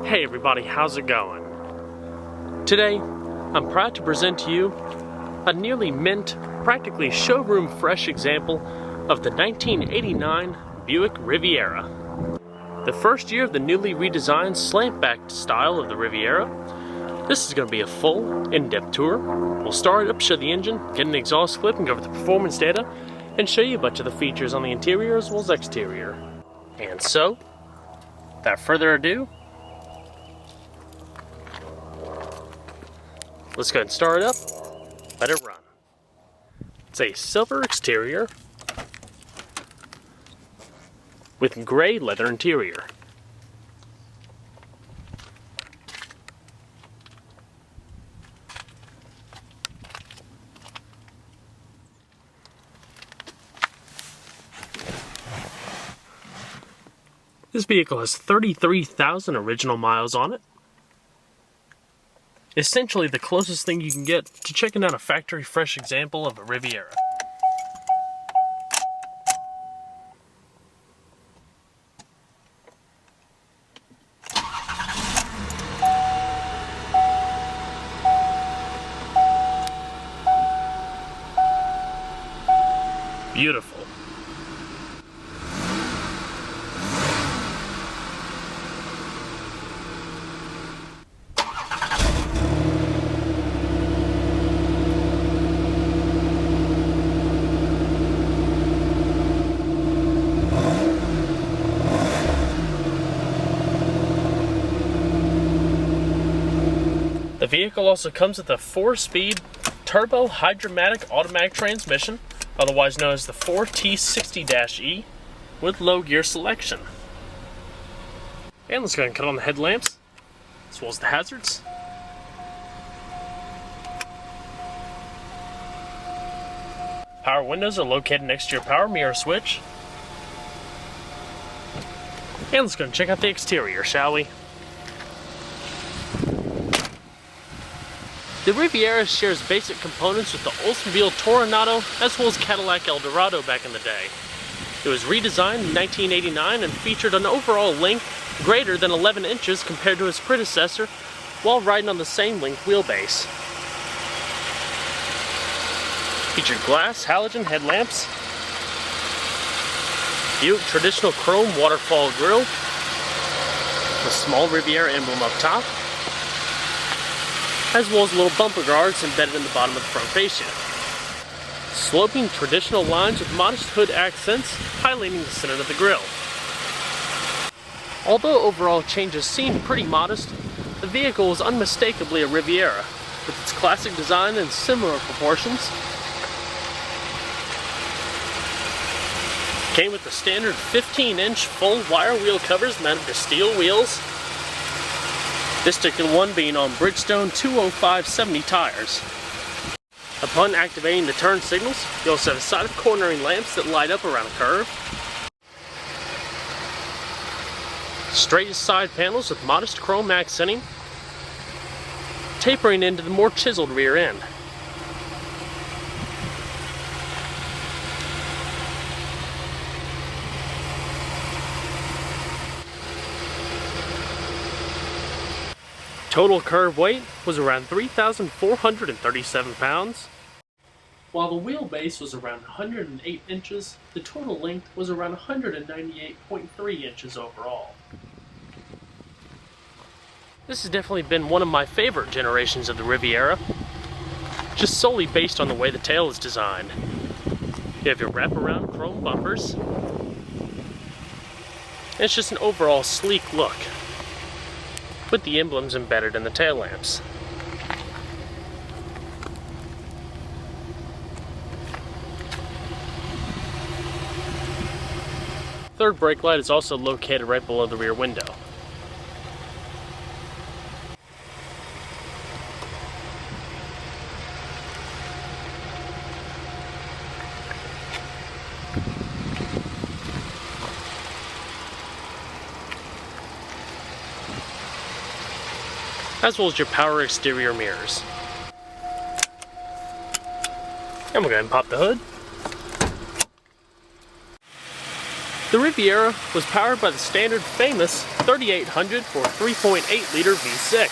Hey everybody, how's it going? Today, I'm proud to present to you a nearly mint, practically showroom fresh example of the 1989 Buick Riviera. The first year of the newly redesigned slant-back style of the Riviera. This is going to be a full, in-depth tour. We'll start it up, show the engine, get an exhaust clip, and go over the performance data, and show you a bunch of the features on the interior as well as exterior. And so, without further ado, let's go ahead and start it up, let it run. It's a silver exterior with gray leather interior. This vehicle has 33,000 original miles on it. Essentially the closest thing you can get to checking out a factory fresh example of a Riviera. Beautiful. The vehicle also comes with a 4-speed turbo hydromatic automatic transmission, otherwise known as the 4T60-E, with low gear selection. And let's go ahead and cut on the headlamps, as well as the hazards. Power windows are located next to your power mirror switch. And let's go and check out the exterior, shall we? The Riviera shares basic components with the Oldsmobile Toronado as well as Cadillac Eldorado back in the day. It was redesigned in 1989 and featured an overall length greater than 11 inches compared to its predecessor while riding on the same length wheelbase. Featured glass halogen headlamps, Buick traditional chrome waterfall grille, the small Riviera emblem up top, as well as little bumper guards embedded in the bottom of the front fascia. Sloping traditional lines with modest hood accents highlighting the center of the grille. Although overall changes seem pretty modest, the vehicle is unmistakably a Riviera, with its classic design and similar proportions. Came with the standard 15-inch full wire wheel covers mounted to steel wheels. This particular one being on Bridgestone 205/70 tires. Upon activating the turn signals, you also have side cornering lamps that light up around a curve. Straight side panels with modest chrome accenting, tapering into the more chiseled rear end. Total curb weight was around 3,437 pounds. While the wheelbase was around 108 inches, the total length was around 198.3 inches overall. This has definitely been one of my favorite generations of the Riviera, just solely based on the way the tail is designed. You have your wraparound chrome bumpers, and it's just an overall sleek look, with the emblems embedded in the tail lamps. Third brake light is also located right below the rear window. As well as your power exterior mirrors. And we'll go ahead and pop the hood. The Riviera was powered by the standard famous 3800 or 3.8-liter V6.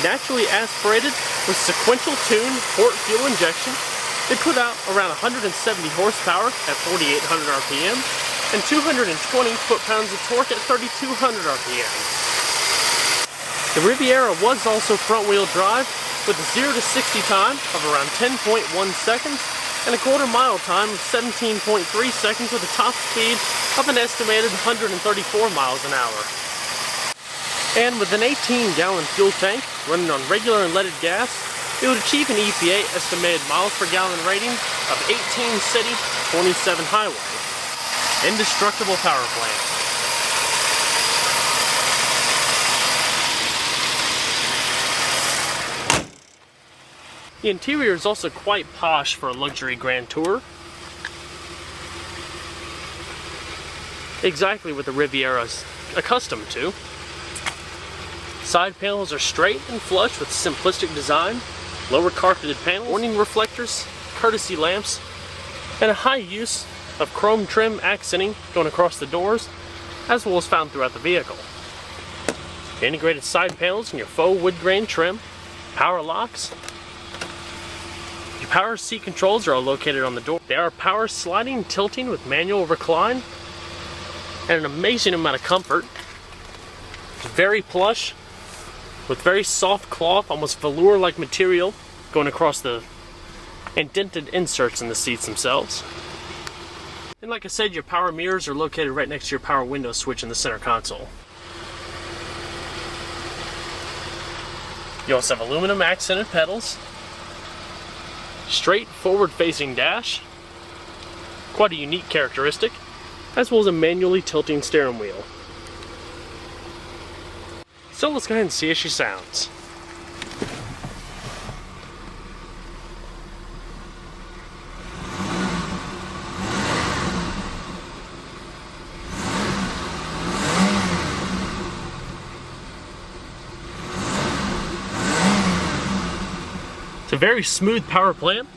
Naturally aspirated with sequential tuned port fuel injection, it put out around 170 horsepower at 4,800 RPM and 220 foot-pounds of torque at 3,200 RPM. The Riviera was also front-wheel drive with a 0 to 60 time of around 10.1 seconds and a quarter-mile time of 17.3 seconds with a top speed of an estimated 134 miles an hour. And with an 18-gallon fuel tank running on regular unleaded gas, it would achieve an EPA estimated miles per gallon rating of 18 city, 27 highway. Indestructible power plant. The interior is also quite posh for a luxury Grand Tour. Exactly what the Riviera is accustomed to. Side panels are straight and flush with simplistic design, lower carpeted panels, warning reflectors, courtesy lamps, and a high use of chrome trim accenting going across the doors, as well as found throughout the vehicle. Integrated side panels in your faux wood grain trim, power locks. Your power seat controls are all located on the door. They are power sliding, tilting with manual recline, and an amazing amount of comfort. It's very plush, with very soft cloth, almost velour-like material going across the indented inserts in the seats themselves. And like I said, your power mirrors are located right next to your power window switch in the center console. You also have aluminum accented pedals, straight forward-facing dash, quite a unique characteristic, as well as a manually tilting steering wheel. So let's go ahead and see how she sounds. It's a very smooth power plant.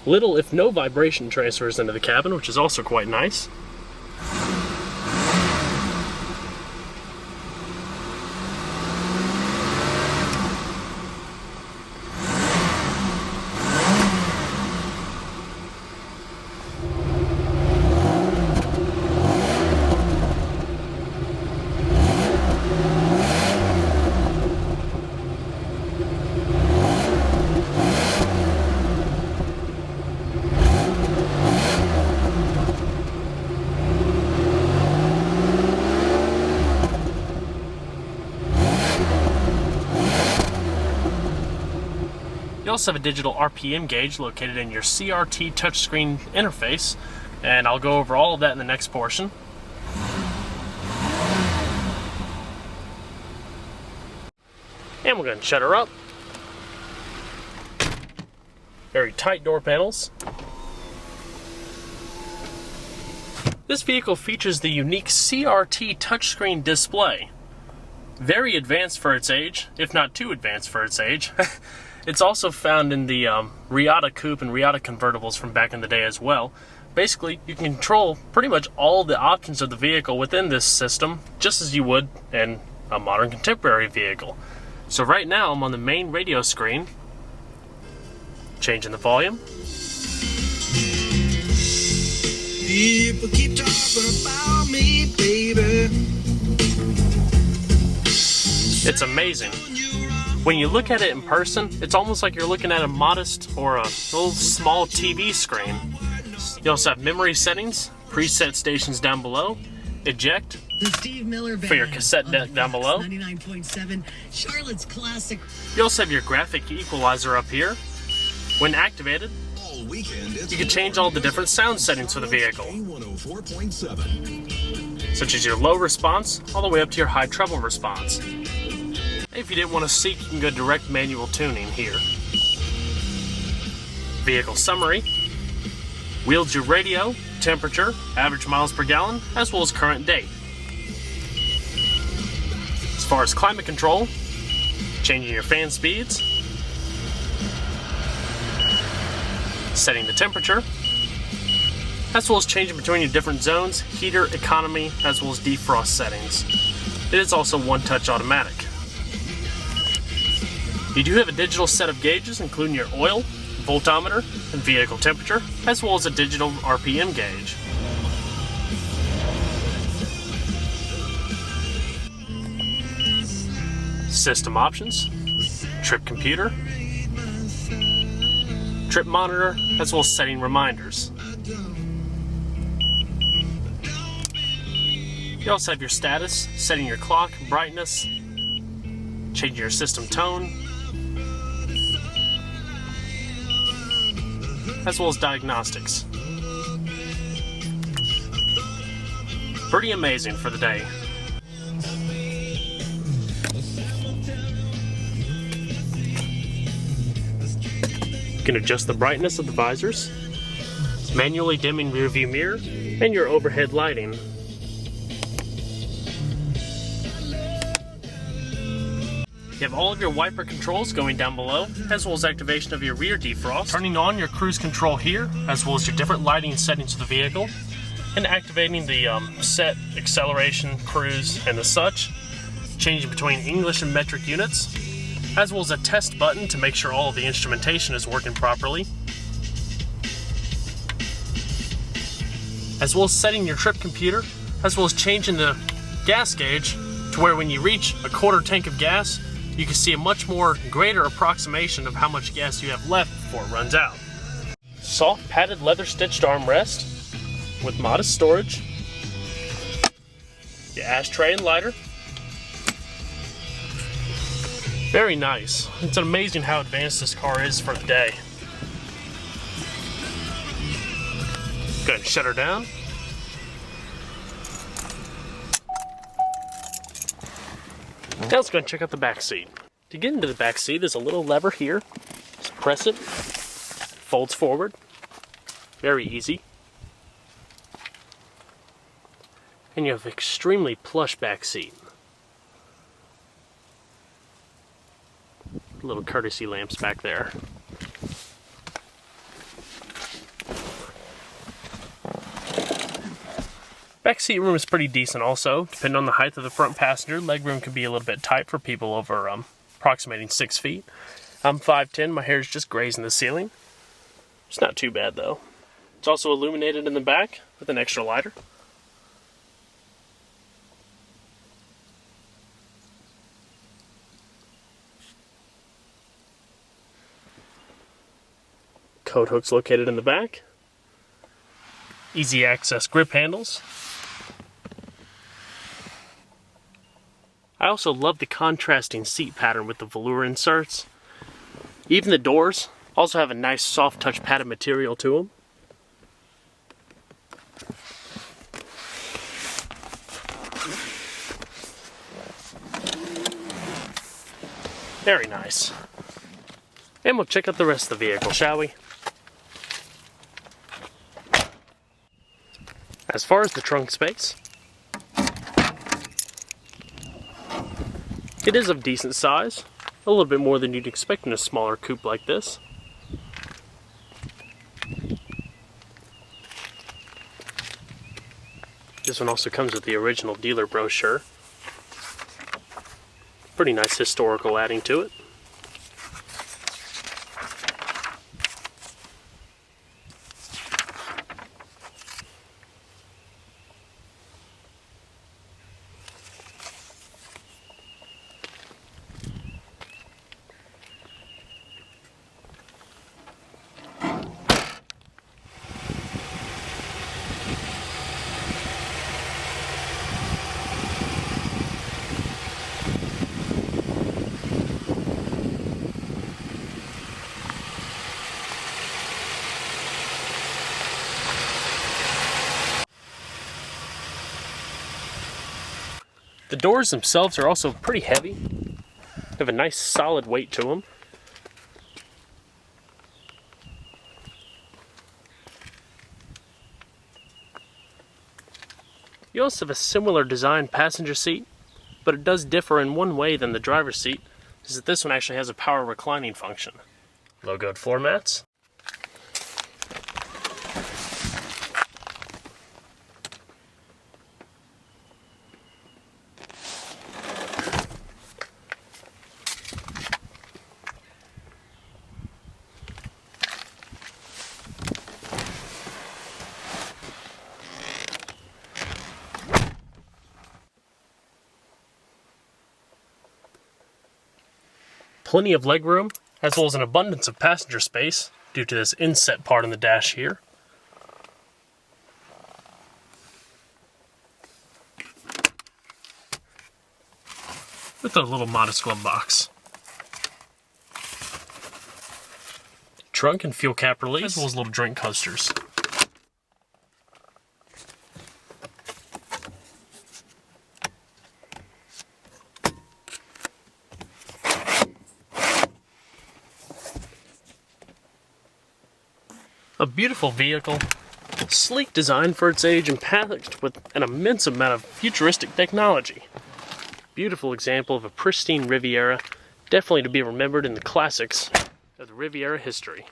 Little if no vibration transfers into the cabin, which is also quite nice. You also have a digital RPM gauge located in your CRT touchscreen interface, and I'll go over all of that in the next portion. And we're going to shut her up. Very tight door panels. This vehicle features the unique CRT touchscreen display. Very advanced for its age, if not too advanced for its age. It's also found in the Riata Coupe and Riata convertibles from back in the day as well. Basically, you can control pretty much all the options of the vehicle within this system, just as you would in a modern contemporary vehicle. So right now, I'm on the main radio screen, changing the volume. People keep talking about me, baby. It's amazing. When you look at it in person, it's almost like you're looking at a modest or a little small TV screen. You also have memory settings, preset stations down below, eject for your cassette deck down below. 99.7 Charlotte's classic. You also have your graphic equalizer up here. When activated, you can change all the different sound settings for the vehicle, such as your low response all the way up to your high treble response. If you didn't want to seek, you can go direct manual tuning here. Vehicle summary wields your radio, temperature, average miles per gallon, as well as current date. As far as climate control, changing your fan speeds, setting the temperature, as well as changing between your different zones, heater, economy, as well as defrost settings. It is also one-touch automatic. You do have a digital set of gauges, including your oil, voltometer, and vehicle temperature, as well as a digital RPM gauge. System options, trip computer, trip monitor, as well as setting reminders. You also have your status, setting your clock, brightness, changing your system tone, as well as diagnostics. Pretty amazing for the day. You can adjust the brightness of the visors, manually dimming rear view mirror, and your overhead lighting. You have all of your wiper controls going down below, as well as activation of your rear defrost, turning on your cruise control here, as well as your different lighting settings of the vehicle, and activating the set, acceleration, cruise, and the such, changing between English and metric units, as well as a test button to make sure all of the instrumentation is working properly, as well as setting your trip computer, as well as changing the gas gauge to where when you reach a quarter tank of gas, you can see a much more greater approximation of how much gas you have left before it runs out. Soft padded leather stitched armrest with modest storage, your ashtray and lighter. Very nice. It's amazing how advanced this car is for the day. Go ahead and shut her down. Now let's go and check out the back seat. To get into the back seat, there's a little lever here. Just press it, folds forward. Very easy. And you have an extremely plush back seat. Little courtesy lamps back there. Back seat room is pretty decent also. Depending on the height of the front passenger, legroom can be a little bit tight for people over approximating 6 feet. I'm 5'10", my hair is just grazing the ceiling. It's not too bad though. It's also illuminated in the back with an extra lighter. Coat hooks located in the back. Easy access grip handles. I also love the contrasting seat pattern with the velour inserts. Even the doors also have a nice soft touch padded material to them. Very nice. And we'll check out the rest of the vehicle, shall we? As far as the trunk space, it is of decent size, a little bit more than you'd expect in a smaller coupe like this. This one also comes with the original dealer brochure. Pretty nice historical adding to it. The doors themselves are also pretty heavy. They have a nice solid weight to them. You also have a similar design passenger seat, but it does differ in one way than the driver's seat, is that this one actually has a power reclining function. Logoed floor mats. plenty of legroom, as well as an abundance of passenger space due to this inset part on the dash here. With a little modest glove box. Trunk and fuel cap release, as well as little drink coasters. A beautiful vehicle, sleek design for its age and packaged with an immense amount of futuristic technology. Beautiful example of a pristine Riviera, definitely to be remembered in the classics of the Riviera history.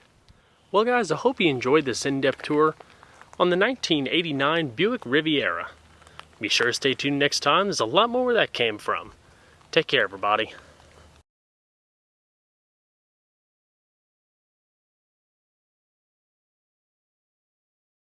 Well guys, I hope you enjoyed this in-depth tour on the 1989 Buick Riviera. Be sure to stay tuned next time, there's a lot more where that came from. Take care everybody.